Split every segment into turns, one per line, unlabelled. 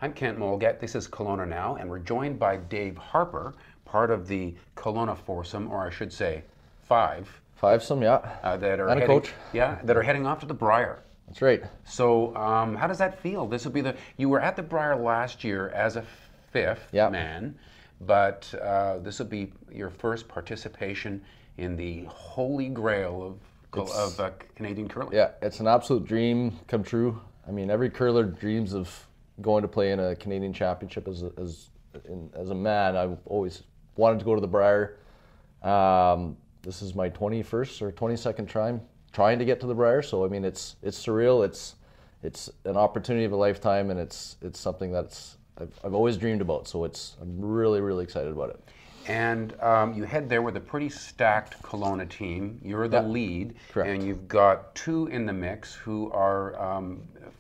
I'm Kent Molgat. This is Kelowna Now, and we're joined by Dave Harper, part of the Kelowna foursome, or I should say, five.
Fivesome, yeah.
That are
and a
heading,
coach.
Yeah, that are heading off to the Brier.
That's right.
So, how does that feel? This will be you were at the Brier last year as a fifth man, but this will be your first participation in the holy grail of Canadian curling.
Yeah, it's an absolute dream come true. I mean, every curler dreams of going to play in a Canadian championship. As a man, I've always wanted to go to the Brier. This is my 21st or 22nd time trying to get to the Brier. So I mean, it's surreal. It's an opportunity of a lifetime, and it's something that's I've always dreamed about. So I'm really excited about it.
And you head there with a pretty stacked Kelowna team. You're the lead.
Correct.
And you've got two in the mix who are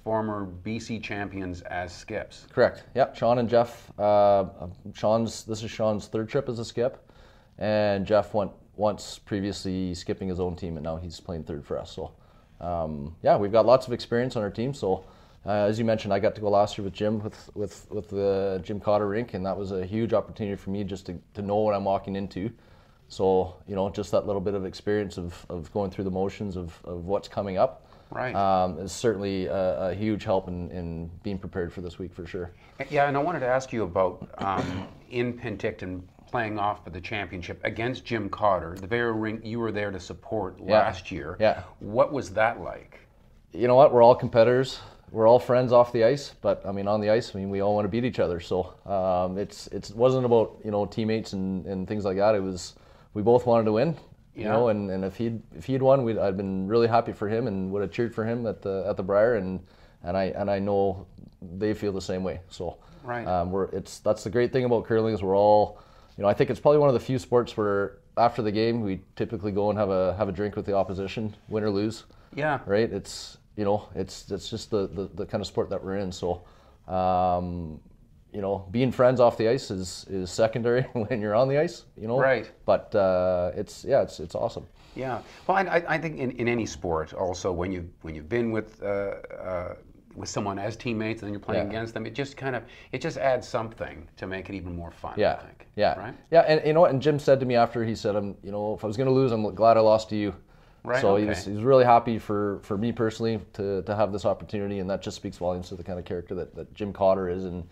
former BC champions as skips.
Correct. Yeah, Sean and Jeff. This is Sean's third trip as a skip, and Jeff went once previously skipping his own team, and now he's playing third for us. So, we've got lots of experience on our team. So, as you mentioned, I got to go last year with Jim with the Jim Cotter rink, and that was a huge opportunity for me just to know what I'm walking into. So, just that little bit of experience of going through the motions of what's coming up.
Right.
Is certainly a huge help in being prepared for this week for sure.
Yeah, and I wanted to ask you about in Penticton playing off for the championship against Jim Cotter, the very rink you were there to support last year.
Yeah.
What was that like?
You know what? We're all competitors. We're all friends off the ice, but I mean on the ice, we all want to beat each other. So it wasn't about teammates and things like that. It was we both wanted to win. And if he'd won, I'd been really happy for him and would have cheered for him at the Brier, and I know they feel the same way. So
right.
That's the great thing about curling is we're all, I think it's probably one of the few sports where after the game we typically go and have a drink with the opposition, win or lose.
Yeah.
Right. It's just the kind of sport that we're in. So. Being friends off the ice is secondary when you're on the ice,
Right.
But it's awesome.
Yeah. Well, I think in any sport also when you've been with someone as teammates and then you're playing against them, it just adds something to make it even more fun.
Yeah.
I think.
Yeah.
Right.
Yeah. And and Jim said to me after, he said, if I was going to lose, I'm glad I lost to you.
Right.
So
okay.
he was really happy for me personally to have this opportunity, and that just speaks volumes to the kind of character that Jim Cotter is and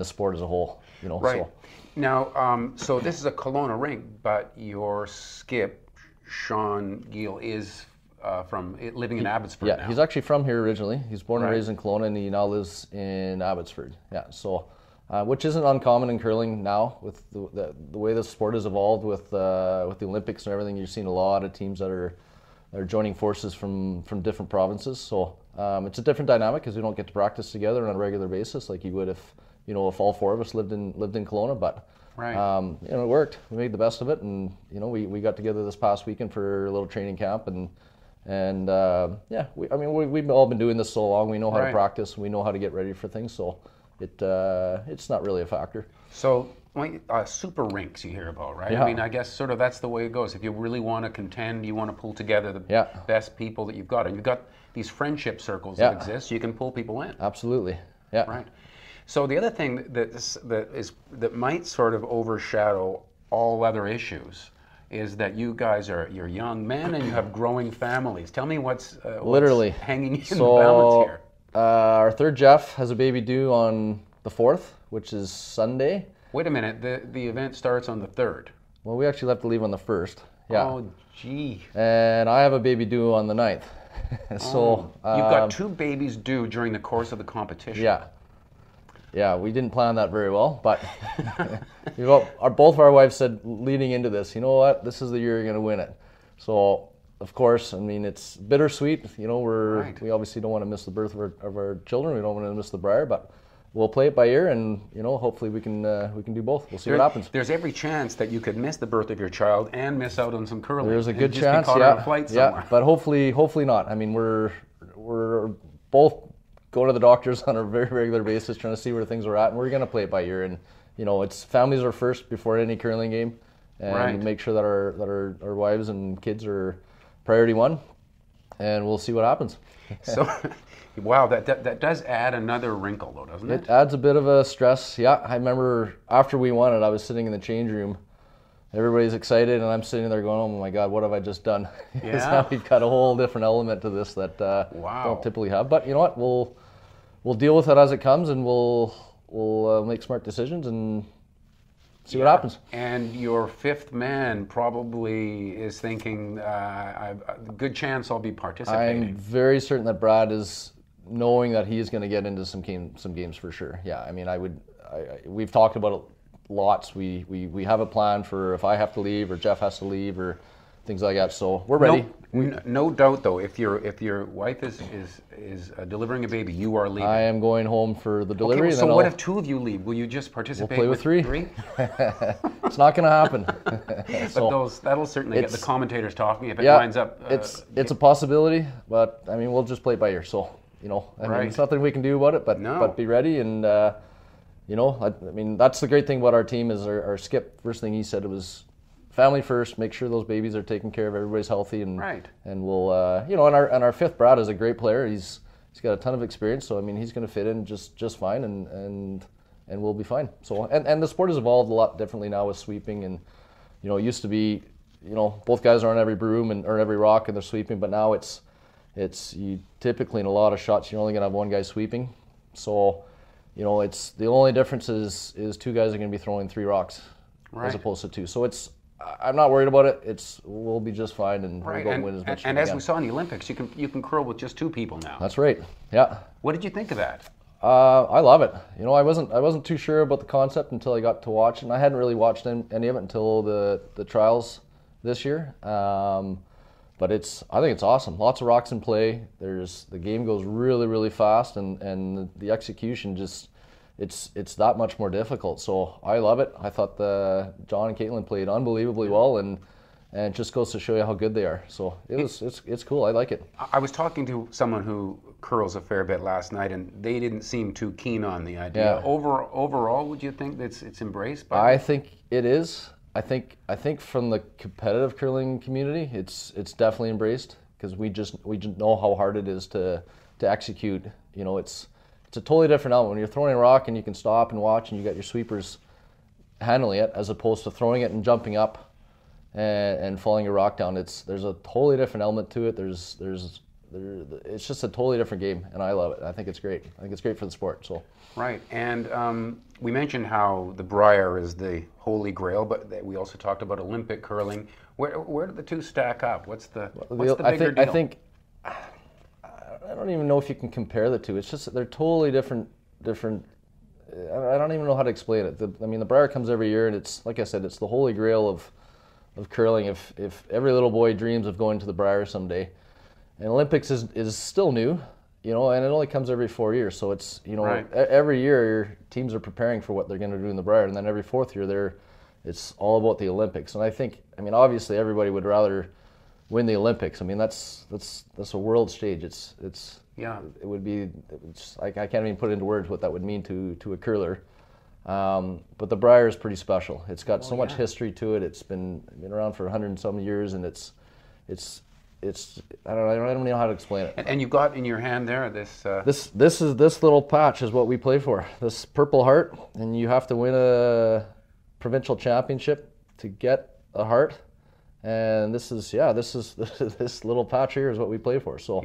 the sport as a whole,
Right.
So.
Now, so this is a Kelowna rink, but your skip, Sean Gill, is living in Abbotsford now.
Yeah, he's actually from here originally. He's born and raised in Kelowna, and he now lives in Abbotsford. Yeah, so which isn't uncommon in curling now with the way the sport has evolved with the Olympics and everything. You're seeing a lot of teams that are joining forces from different provinces. So it's a different dynamic because we don't get to practice together on a regular basis like you would if all four of us lived in Kelowna. But
right.
It worked. We made the best of it, and we got together this past weekend for a little training camp, and we've all been doing this so long. We know how to practice. We know how to get ready for things. So it's not really a factor.
So. Super rinks you hear about, right?
Yeah.
I mean, I guess sort of that's the way it goes. If you really want to contend, you want to pull together the best people that you've got. And you've got these friendship circles that exist, so you can pull people in.
Absolutely. Yeah.
Right. So the other thing that might sort of overshadow all other issues is that you guys you're young men and you have growing families. Tell me what's
literally
hanging in the balance here.
Our third Jeff has a baby due on the 4th, which is Sunday.
Wait a minute, the event starts on the 3rd.
Well, we actually have to leave on the 1st. Yeah.
Oh, gee.
And I have a baby due on the 9th. So
you've got two babies due during the course of the competition.
Yeah. Yeah, we didn't plan that very well, but both of our wives said leading into this, you know what, this is the year you're going to win it. So, of course, I mean, it's bittersweet. We obviously don't want to miss the birth of our children. We don't want to miss the Brier, but we'll play it by ear, and hopefully we can do both. We'll see what happens.
There's every chance that you could miss the birth of your child and miss out on some curling.
There's a good
just
chance,
be caught on a flight somewhere.
But hopefully not. I mean, we're both going to the doctors on a very regular basis, trying to see where things are at, and we're going to play it by ear. And it's families are first before any curling game, and make sure that our wives and kids are priority one. and we'll see what happens.
So, wow, that does add another wrinkle, though, doesn't it?
It adds a bit of a stress. Yeah, I remember after we won it, I was sitting in the change room. Everybody's excited, and I'm sitting there going, "Oh my God, what have I just done?" Because now we've got a whole different element to this that don't typically have. But you know what? We'll deal with it as it comes, and we'll make smart decisions and see what happens.
And your fifth man probably is thinking, good chance I'll be participating.
I'm very certain that Brad is knowing that he's going to get into some games for sure. Yeah, I mean, we've talked about it lots. We have a plan for if I have to leave or Jeff has to leave or things like that. So we're ready.
No doubt, though, if your wife is delivering a baby, you are leaving.
I am going home for the delivery.
Okay, so what if two of you leave? Will you just participate?
We'll play with three. It's not going to happen.
But that'll certainly get the commentators talking if it lines up.
It's a possibility, but I mean we'll just play it by ear. So I mean, it's nothing we can do about it. But be ready and. I mean, that's the great thing about our team is our skip, first thing he said, it was family first, make sure those babies are taken care of, everybody's healthy, and we'll, and our fifth, Brad, is a great player. He's got a ton of experience, so I mean, he's going to fit in just fine, and we'll be fine. So, and the sport has evolved a lot differently now with sweeping, and, it used to be, both guys are on every broom or every rock and they're sweeping, but now it's you typically in a lot of shots, you're only going to have one guy sweeping, so... it's the only difference is two guys are going to be throwing three rocks as opposed to two. So I'm not worried about it. We'll be just fine and we'll go win as much as we can.
And as we saw in the Olympics, you can curl with just two people now.
That's right. Yeah.
What did you think of that?
I love it. I wasn't too sure about the concept until I got to watch it. And I hadn't really watched any of it until the trials this year. But I think it's awesome. Lots of rocks in play. The game goes really, really fast, and the execution it's that much more difficult. So I love it. I thought John and Caitlin played unbelievably well, and it just goes to show you how good they are. So it's cool. I like it.
I was talking to someone who curls a fair bit last night, and they didn't seem too keen on the idea. Yeah. Overall, would you think that it's embraced?
I think it is. I think from the competitive curling community, it's definitely embraced because we just know how hard it is to execute. It's a totally different element when you're throwing a rock and you can stop and watch and you got your sweepers handling it as opposed to throwing it and jumping up and falling your rock down. There's a totally different element to it. It's just a totally different game, and I love it. I think it's great. I think it's great for the sport. So.
Right, and we mentioned how the Brier is the holy grail, but we also talked about Olympic curling. Where do the two stack up? What's the bigger deal?
I think I don't even know if you can compare the two. It's just they're totally different. I don't even know how to explain it. The Brier comes every year, and it's like I said, it's the holy grail of curling. If every little boy dreams of going to the Brier someday, and Olympics is still new. And it only comes every 4 years. So it's, every year your teams are preparing for what they're going to do in the Brier. And then every fourth year it's all about the Olympics. And I think, obviously everybody would rather win the Olympics. That's a world stage. It would be, I can't even put into words what that would mean to a curler. But the Brier is pretty special. It's got so much history to it. It's been around for 100 and some years, and it's I don't even know how to explain it.
And you've got in your hand there this
this little patch is what we play for. This Purple Heart, and you have to win a provincial championship to get a heart. And this little patch here is what we play for. So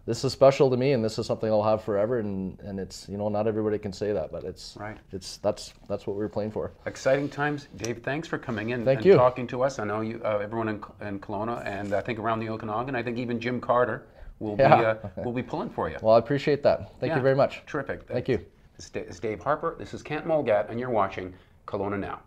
this is special to me, and this is something I'll have forever. And it's not everybody can say that, but that's what we're playing for.
Exciting times, Dave. Thanks for coming in
and
talking to us. I know you, everyone in Kelowna, and I think around the Okanagan. I think even Jim Carter will be pulling for you.
Well, I appreciate that. Thank you very much.
Terrific.
Thank you.
This is Dave Harper. This is Kent Mulgat, and you're watching Kelowna Now.